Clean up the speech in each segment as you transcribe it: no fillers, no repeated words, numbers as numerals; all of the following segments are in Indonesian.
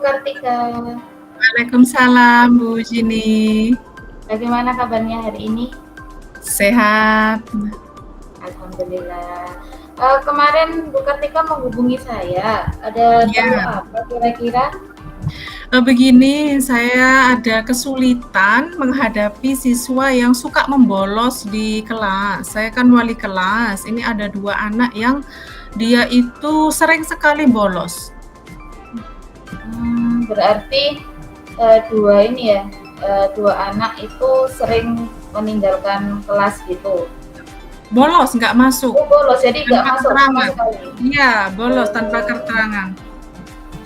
Kartika. Waalaikumsalam Bu Jini. Bagaimana kabarnya hari ini? Sehat. Alhamdulillah. Kemarin Bu Kartika menghubungi saya. Ada perlu Ya, apa kira-kira? begini, saya ada kesulitan menghadapi siswa yang suka membolos di kelas. Saya kan wali kelas. Ini ada 2 anak yang dia itu sering sekali bolos. Berarti dua ini ya, dua anak itu sering meninggalkan kelas gitu. Bolos, nggak masuk. Oh, bolos, jadi nggak Tanpa masuk sama keterangan. sekali. Iya, bolos tanpa keterangan.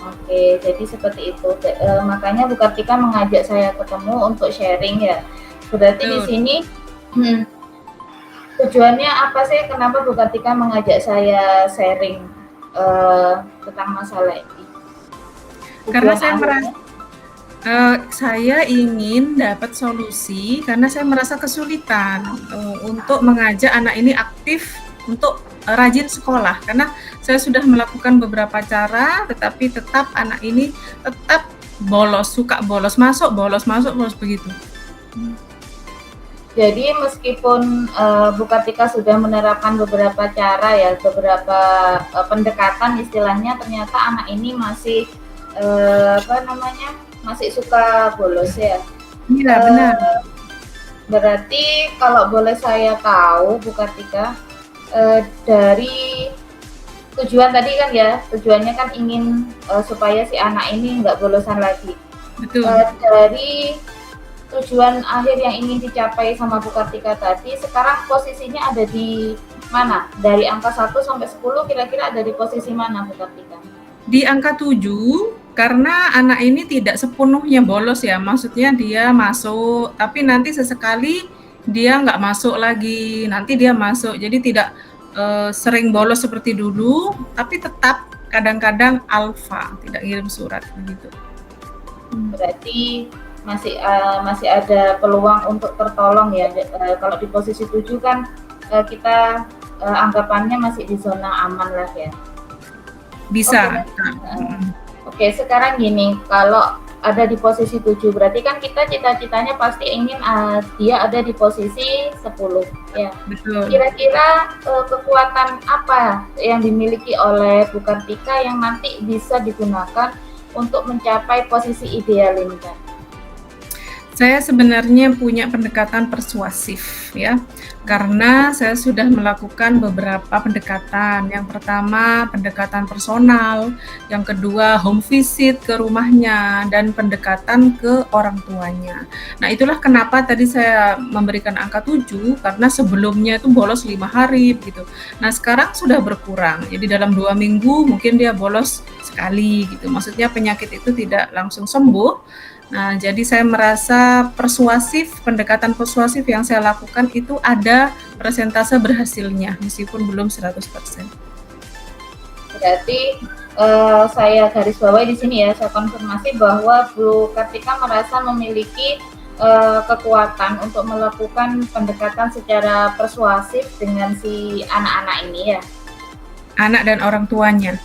Oke, jadi seperti itu. Makanya Bu Kartika mengajak saya ketemu untuk sharing ya. Berarti di Betul. sini tujuannya apa sih? Kenapa Bu Kartika mengajak saya sharing tentang masalah ini? Karena saya ingin dapat solusi karena saya merasa kesulitan untuk mengajak anak ini aktif untuk rajin sekolah, karena saya sudah melakukan beberapa cara, tetapi tetap anak ini tetap bolos, suka bolos masuk begitu. Jadi meskipun Bu Kartika sudah menerapkan beberapa cara ya, beberapa pendekatan istilahnya, ternyata anak ini masih masih suka bolos ya. Iya, benar. Berarti kalau boleh saya tahu Bu Kartika, dari tujuan tadi kan ya, tujuannya kan ingin supaya si anak ini nggak bolosan lagi. Betul. Dari tujuan akhir yang ingin dicapai sama Bu Kartika tadi, sekarang posisinya ada di mana? Dari angka 1 sampai 10 kira-kira ada di posisi mana Bu Kartika? Di angka 7, karena anak ini tidak sepenuhnya bolos ya, maksudnya dia masuk, tapi nanti sesekali dia nggak masuk lagi, nanti dia masuk. Jadi tidak sering bolos seperti dulu, tapi tetap kadang-kadang alfa, tidak ngirim surat begitu. Berarti masih ada peluang untuk tertolong ya. Kalau di posisi 7 kan kita anggapannya masih di zona aman lah ya. Bisa. Oke, sekarang gini, kalau ada di posisi 7 berarti kan kita cita-citanya pasti ingin dia ada di posisi 10 ya. Betul. Kira-kira kekuatan apa yang dimiliki oleh Bu Kartika yang nanti bisa digunakan untuk mencapai posisi ideal ini kan? Saya sebenarnya punya pendekatan persuasif ya, karena saya sudah melakukan beberapa pendekatan. Yang pertama pendekatan personal, yang kedua home visit ke rumahnya, dan pendekatan ke orang tuanya. Nah, itulah kenapa tadi saya memberikan angka 7, karena sebelumnya itu bolos 5 hari gitu. Nah, sekarang sudah berkurang, jadi dalam 2 minggu mungkin dia bolos sekali gitu. Maksudnya penyakit itu tidak langsung sembuh. Nah, jadi saya merasa pendekatan persuasif yang saya lakukan itu ada persentase berhasilnya, meskipun belum 100%. Berarti saya garis bawahi di sini ya, saya konfirmasi bahwa Bu Kartika merasa memiliki kekuatan untuk melakukan pendekatan secara persuasif dengan si anak-anak ini ya. Anak dan orang tuanya.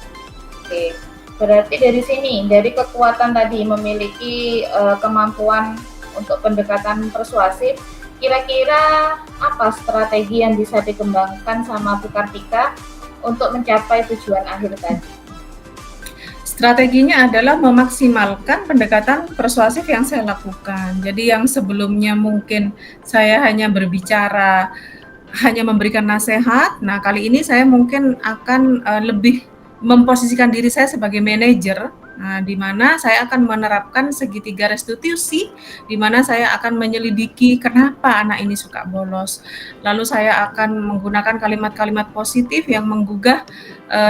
Oke. Berarti dari sini, dari kekuatan tadi memiliki kemampuan untuk pendekatan persuasif, kira-kira apa strategi yang bisa dikembangkan sama Bu Kartika untuk mencapai tujuan akhir tadi? Strateginya adalah memaksimalkan pendekatan persuasif yang saya lakukan. Jadi yang sebelumnya mungkin saya hanya berbicara, hanya memberikan nasihat, nah kali ini saya mungkin akan lebih memposisikan diri saya sebagai manajer, di mana saya akan menerapkan segitiga restitusi, di mana saya akan menyelidiki kenapa anak ini suka bolos. Lalu saya akan menggunakan kalimat-kalimat positif yang menggugah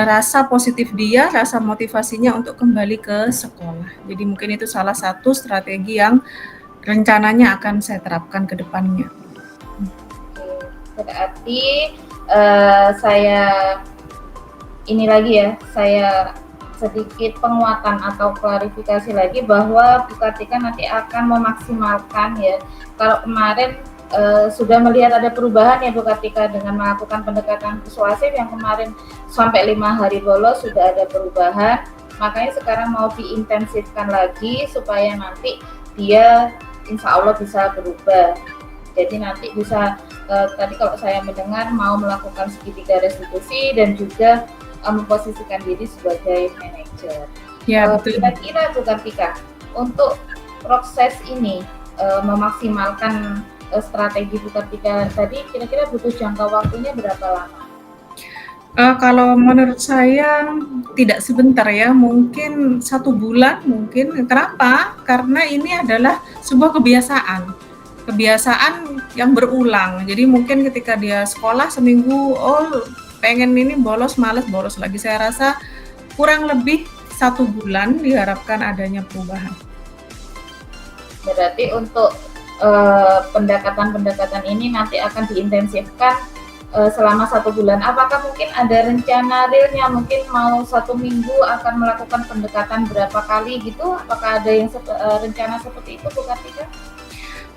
rasa positif dia, rasa motivasinya untuk kembali ke sekolah. Jadi mungkin itu salah satu strategi yang rencananya akan saya terapkan ke depannya. Berarti saya sedikit penguatan atau klarifikasi lagi bahwa Bu Kartika nanti akan memaksimalkan ya. Kalau kemarin sudah melihat ada perubahan ya Bu Kartika dengan melakukan pendekatan persuasif yang kemarin sampai 5 hari bolos sudah ada perubahan. Makanya sekarang mau diintensifkan lagi supaya nanti dia insya Allah bisa berubah. Jadi nanti bisa tadi kalau saya mendengar mau melakukan segitiga restitusi dan juga memposisikan diri sebagai manajer. Ya, betul. Kira-kira Bu Kartika, untuk proses ini memaksimalkan strategi Bu Kartika tadi, kira-kira butuh jangka waktunya berapa lama? Kalau menurut saya tidak sebentar ya, mungkin 1 bulan mungkin. Kenapa? Karena ini adalah sebuah kebiasaan yang berulang. Jadi mungkin ketika dia sekolah seminggu, oh pengen ini bolos, males bolos lagi. Saya rasa kurang lebih 1 bulan diharapkan adanya perubahan. Berarti untuk pendekatan-pendekatan ini nanti akan diintensifkan selama 1 bulan. Apakah mungkin ada rencana realnya, mungkin mau 1 minggu akan melakukan pendekatan berapa kali gitu? Apakah ada yang rencana seperti itu Bu Kartika?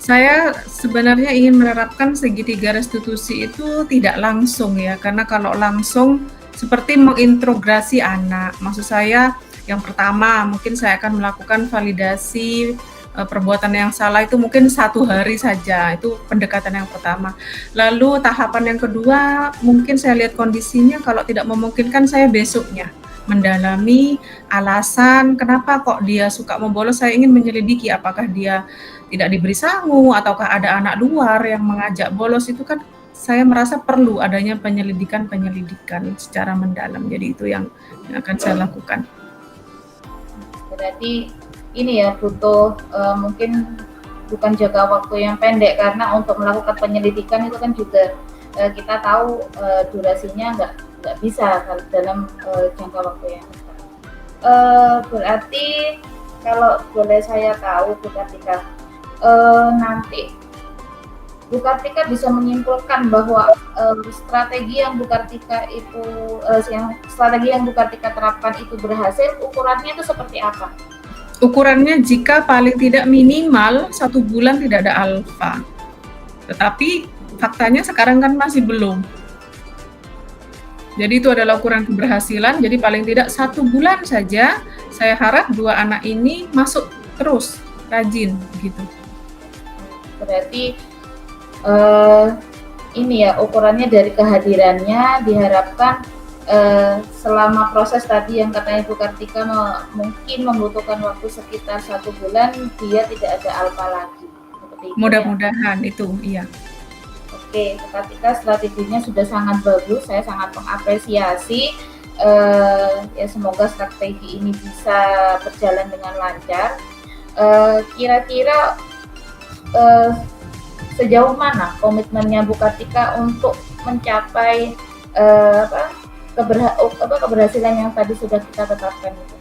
Saya sebenarnya ingin menerapkan segitiga restitusi itu tidak langsung ya, karena kalau langsung seperti mengintegrasi anak. Maksud saya yang pertama mungkin saya akan melakukan validasi perbuatan yang salah itu mungkin 1 hari saja, itu pendekatan yang pertama. Lalu tahapan yang kedua mungkin saya lihat kondisinya, kalau tidak memungkinkan saya besoknya mendalami alasan kenapa kok dia suka membolos. Saya ingin menyelidiki apakah dia tidak diberi sangu ataukah ada anak luar yang mengajak bolos. Itu kan saya merasa perlu adanya penyelidikan secara mendalam. Jadi itu yang akan saya lakukan. Berarti ini ya butuh mungkin bukan jangka waktu yang pendek, karena untuk melakukan penyelidikan itu kan juga kita tahu durasinya nggak bisa dalam jangka waktu yang besar. Berarti kalau boleh saya tahu Bu Kartika, nanti Bu Kartika bisa menyimpulkan bahwa strategi yang Bu Kartika terapkan itu berhasil, ukurannya itu seperti apa? Ukurannya jika paling tidak minimal 1 bulan tidak ada alfa. Tetapi faktanya sekarang kan masih belum. Jadi itu adalah ukuran keberhasilan. Jadi paling tidak 1 bulan saja, saya harap 2 anak ini masuk terus, rajin gitu. Berarti ini ya ukurannya dari kehadirannya, diharapkan selama proses tadi yang katanya Bu Kartika mungkin membutuhkan waktu sekitar 1 bulan, dia tidak ada alfa lagi. Mudah-mudahan itu, iya. Oke, Bu Kartika strateginya sudah sangat bagus, saya sangat mengapresiasi. Ya semoga strategi ini bisa berjalan dengan lancar. Kira-kira sejauh mana komitmennya Bu Kartika untuk mencapai keberhasilan yang tadi sudah kita tetapkan itu?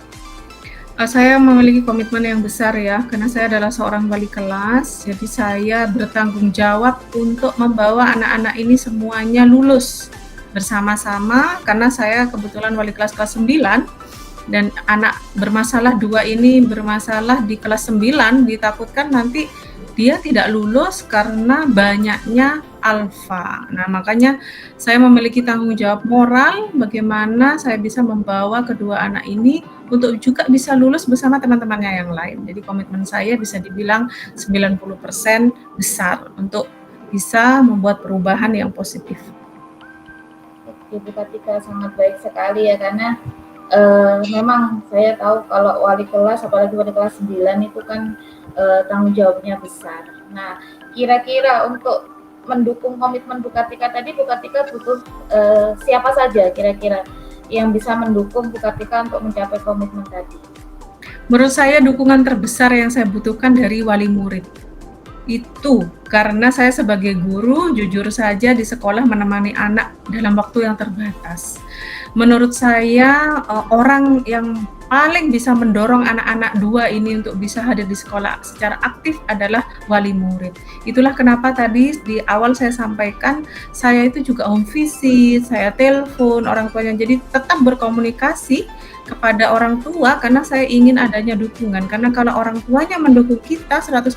Saya memiliki komitmen yang besar ya, karena saya adalah seorang wali kelas, jadi saya bertanggung jawab untuk membawa anak-anak ini semuanya lulus bersama-sama, karena saya kebetulan wali kelas 9, dan anak bermasalah 2 ini bermasalah di kelas 9, ditakutkan nanti dia tidak lulus karena banyaknya alfa. Nah, makanya saya memiliki tanggung jawab moral bagaimana saya bisa membawa kedua anak ini untuk juga bisa lulus bersama teman-temannya yang lain. Jadi komitmen saya bisa dibilang 90% besar untuk bisa membuat perubahan yang positif. Oke, Bu Kartika sangat baik sekali ya, karena memang saya tahu kalau wali kelas, apalagi wali kelas 9 itu kan tanggung jawabnya besar. Nah, kira-kira untuk mendukung komitmen Bu Kartika tadi, Bu Kartika butuh siapa saja kira-kira yang bisa mendukung Bu Kartika untuk mencapai komitmen tadi? Menurut saya dukungan terbesar yang saya butuhkan dari wali murid. Itu karena saya sebagai guru jujur saja di sekolah menemani anak dalam waktu yang terbatas. Menurut saya orang yang paling bisa mendorong anak-anak 2 ini untuk bisa hadir di sekolah secara aktif adalah wali murid. Itulah kenapa tadi di awal saya sampaikan, saya itu juga home visit, saya telepon orang tuanya, jadi tetap berkomunikasi kepada orang tua karena saya ingin adanya dukungan. Karena kalau orang tuanya mendukung kita 100%,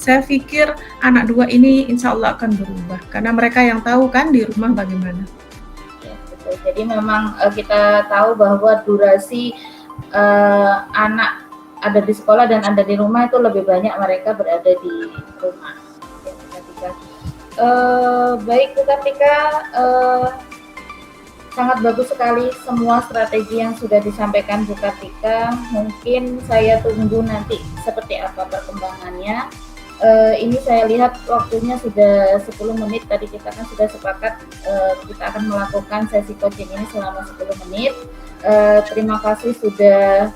saya pikir anak 2 ini insya Allah akan berubah. Karena mereka yang tahu kan di rumah bagaimana. Ya, betul. Jadi memang kita tahu bahwa durasi anak ada di sekolah dan ada di rumah itu lebih banyak mereka berada di rumah. Ya, Bu Kartika. Baik Bu Kartika, sangat bagus sekali semua strategi yang sudah disampaikan Bu Kartika. Mungkin saya tunggu nanti seperti apa perkembangannya. Ini saya lihat waktunya sudah 10 menit. Tadi kita kan sudah sepakat kita akan melakukan sesi coaching ini selama 10 menit. Terima kasih sudah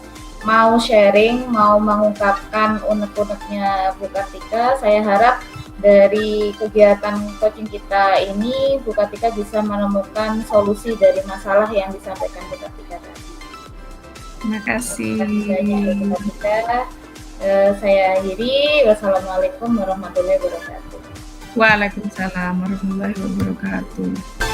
mau sharing, mau mengungkapkan unek-uneknya Bu Kartika. Saya harap dari kegiatan coaching kita ini Bu Kartika bisa menemukan solusi dari masalah yang disampaikan Bu Kartika tadi. Terima kasih. Bu Kartika. Saya akhiri. Wassalamualaikum warahmatullahi wabarakatuh. Waalaikumsalam warahmatullahi wabarakatuh.